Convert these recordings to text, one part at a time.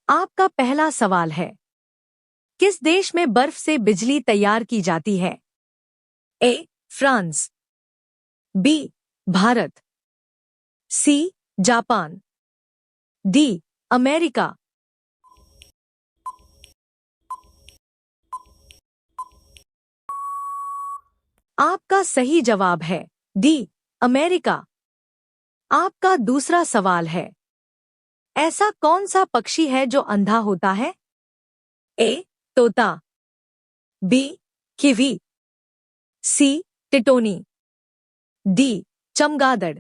आपका पहला सवाल है, किस देश में बर्फ से बिजली तैयार की जाती है? A. France, B. Bharat, C. Japan, D. America. आपका सही जवाब है डी. अमेरिका। आपका दूसरा सवाल है, ऐसा कौन सा पक्षी है जो अंधा होता है? ए. तोता, बी. किवी, सी. टिटोनी, डी. चमगादड़।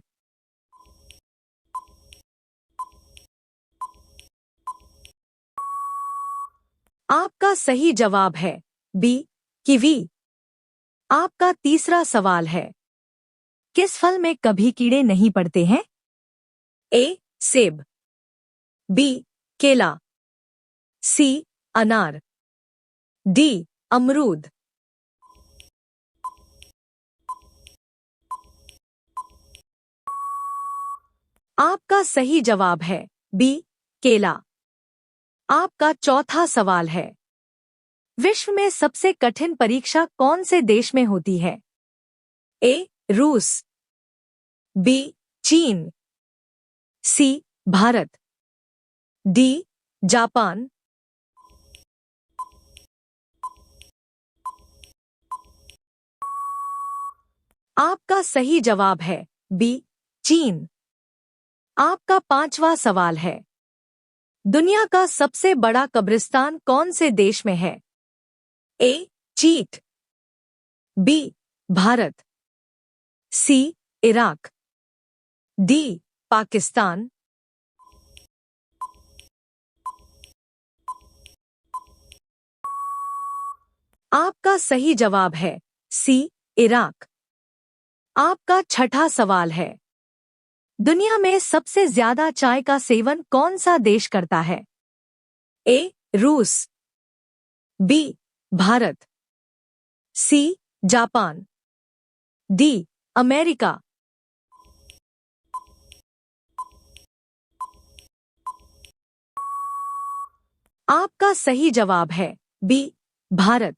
आपका सही जवाब है बी. किवी। आपका तीसरा सवाल है, किस फल में कभी कीड़े नहीं पड़ते हैं? ए. सेब, बी. केला, सी. अनार, डी. अमरूद। आपका सही जवाब है बी. केला। आपका चौथा सवाल है, विश्व में सबसे कठिन परीक्षा कौन से देश में होती है? ए. रूस, बी. चीन, सी. भारत, डी. जापान। आपका सही जवाब है बी. चीन। आपका पांचवा सवाल है, दुनिया का सबसे बड़ा कब्रिस्तान कौन से देश में है? ए. चीन, B. Bharat, C. Iraq, D. Pakistan. आपका सही जवाब है सी. इराक। आपका छठा सवाल है, दुनिया में सबसे ज्यादा चाय का सेवन कौन सा देश करता है? ए. रूस, B. Bharat, C. Japan, D. America. आपका सही जवाब है बी. भारत।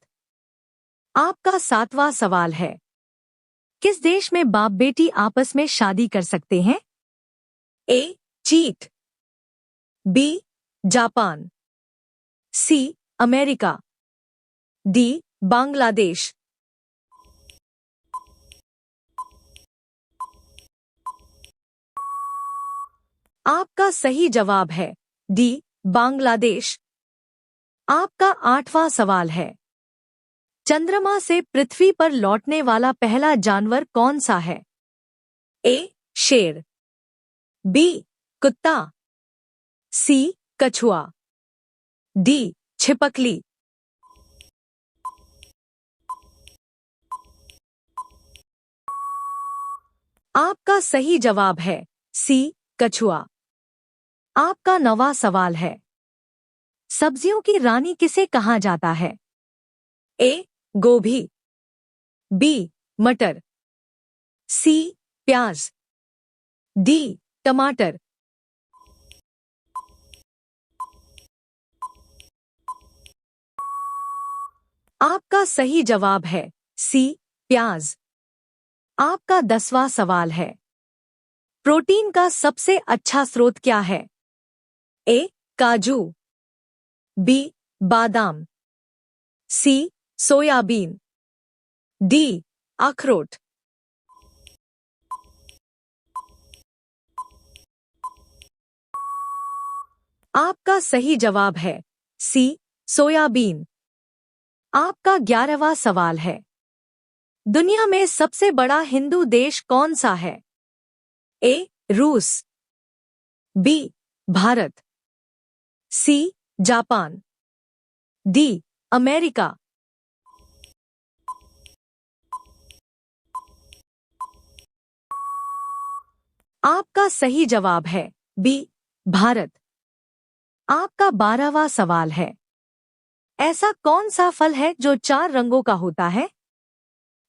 आपका सातवां सवाल है, किस देश में बाप बेटी आपस में शादी कर सकते हैं? ए. चीन, B. Japan, C. America, D. Bangladesh. आपका सही जवाब है डी. बांग्लादेश। आपका आठवां सवाल है, चंद्रमा से पृथ्वी पर लौटने वाला पहला जानवर कौन सा है? ए. शेर, बी. कुत्ता, सी. कछुआ, डी. छिपकली। आपका सही जवाब है सी. कछुआ। आपका नौवां सवाल है, सब्जियों की रानी किसे कहा जाता है? ए. गोभी, बी. मटर, सी. प्याज, डी. टमाटर। आपका सही जवाब है सी. प्याज। आपका 10वां सवाल है, प्रोटीन का सबसे अच्छा स्रोत क्या है? ए. काजू, बी. बादाम, सी. Soybean, D. अखरोट। आपका सही जवाब है सी. सोयाबीन। आपका 11वां सवाल है, दुनिया में सबसे बड़ा हिंदू देश कौन सा है? ए. रूस, B. Bharat, C. Japan, D. America. आपका सही जवाब है बी. भारत। आपका 12वां सवाल है, ऐसा कौन सा फल है जो 4 रंगों का होता है?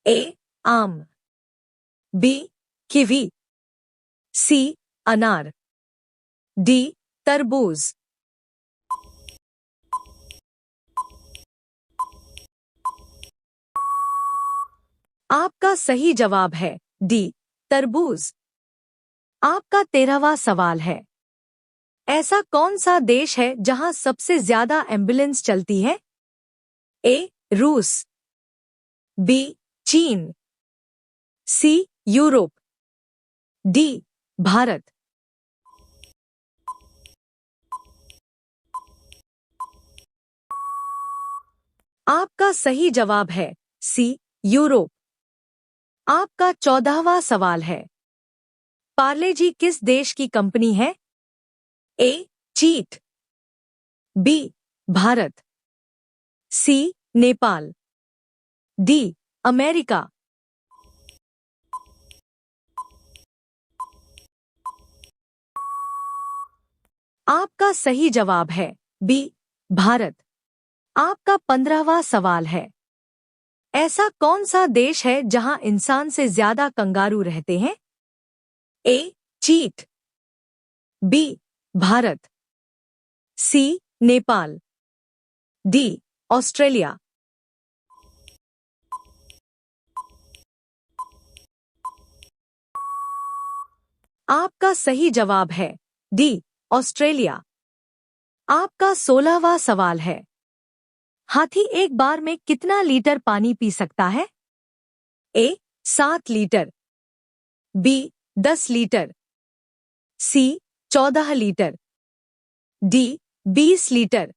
ए. आम, बी. किवी, सी. अनार, डी. तरबूज। आपका सही जवाब है डी, तरबूज। आपका 13वां सवाल है, ऐसा कौन सा देश है जहां सबसे ज्यादा एम्बुलेंस चलती है? ए, रूस, बी, चीन, सी, यूरोप, डी, भारत। आपका सही जवाब है सी, यूरोप। आपका 14वां सवाल है, पार्ले जी किस देश की कंपनी है? ए, चीट, बी, भारत, सी, नेपाल, डी, अमेरिका। आपका सही जवाब है बी, भारत। आपका 15वां सवाल है, ऐसा कौन सा देश है जहां इंसान से ज्यादा कंगारू रहते हैं? ए, चीट, बी, भारत, सी, नेपाल, डी, ऑस्ट्रेलिया। आपका सही जवाब है डी, ऑस्ट्रेलिया। आपका 16वां सवाल है, हाथी एक बार में कितना लीटर पानी पी सकता है? ए, 7 लीटर, बी, 10 लीटर, सी, 14 लीटर, डी, 20 लीटर।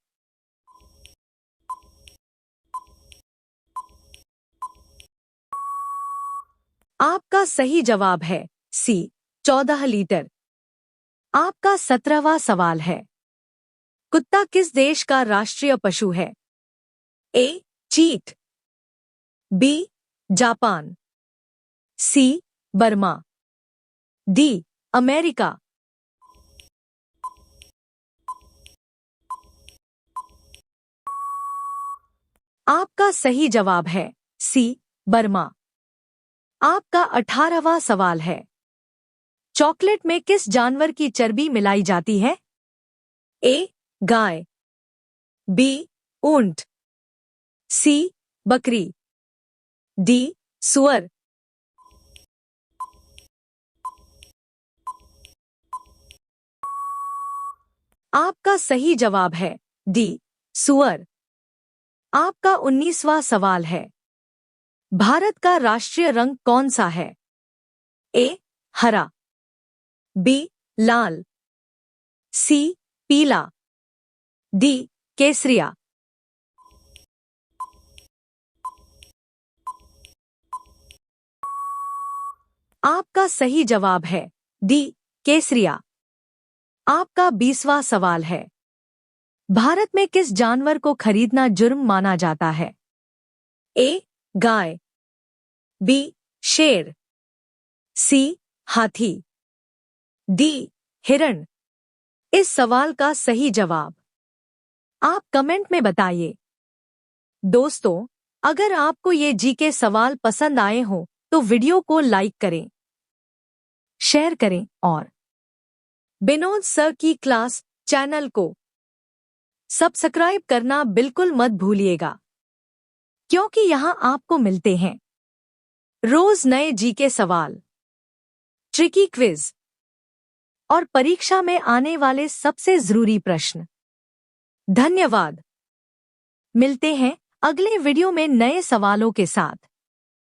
आपका सही जवाब है सी, 14 लीटर। आपका 17वां सवाल है, कुत्ता किस देश का राष्ट्रीय पशु है? ए, चीट, बी, जापान, सी, बर्मा, डी, अमेरिका। आपका सही जवाब है सी, बर्मा। आपका 18वां सवाल है, चॉकलेट में किस जानवर की चर्बी मिलाई जाती है? ए, गाय, बी, ऊंट, सी, बकरी, डी, सुअर। आपका सही जवाब है डी, सुअर। आपका 19वां सवाल है, भारत का राष्ट्रीय रंग कौन सा है? ए, हरा, बी, लाल, सी, पीला, डी, केसरिया। आपका सही जवाब है डी, केसरिया। आपका 20वां सवाल है, भारत में किस जानवर को खरीदना जुर्म माना जाता है? ए, गाय, बी, शेर, सी, हाथी, डी, हिरण। इस सवाल का सही जवाब आप कमेंट में बताइए। दोस्तों, अगर आपको ये जीके सवाल पसंद आए हो तो वीडियो को लाइक करें, शेयर करें और विनोद सर की क्लास चैनल को सब्सक्राइब करना बिल्कुल मत भूलिएगा, क्योंकि यहाँ आपको मिलते हैं रोज नए जीके सवाल, ट्रिकी क्विज और परीक्षा में आने वाले सबसे जरूरी प्रश्न। धन्यवाद। मिलते हैं अगले वीडियो में नए सवालों के साथ।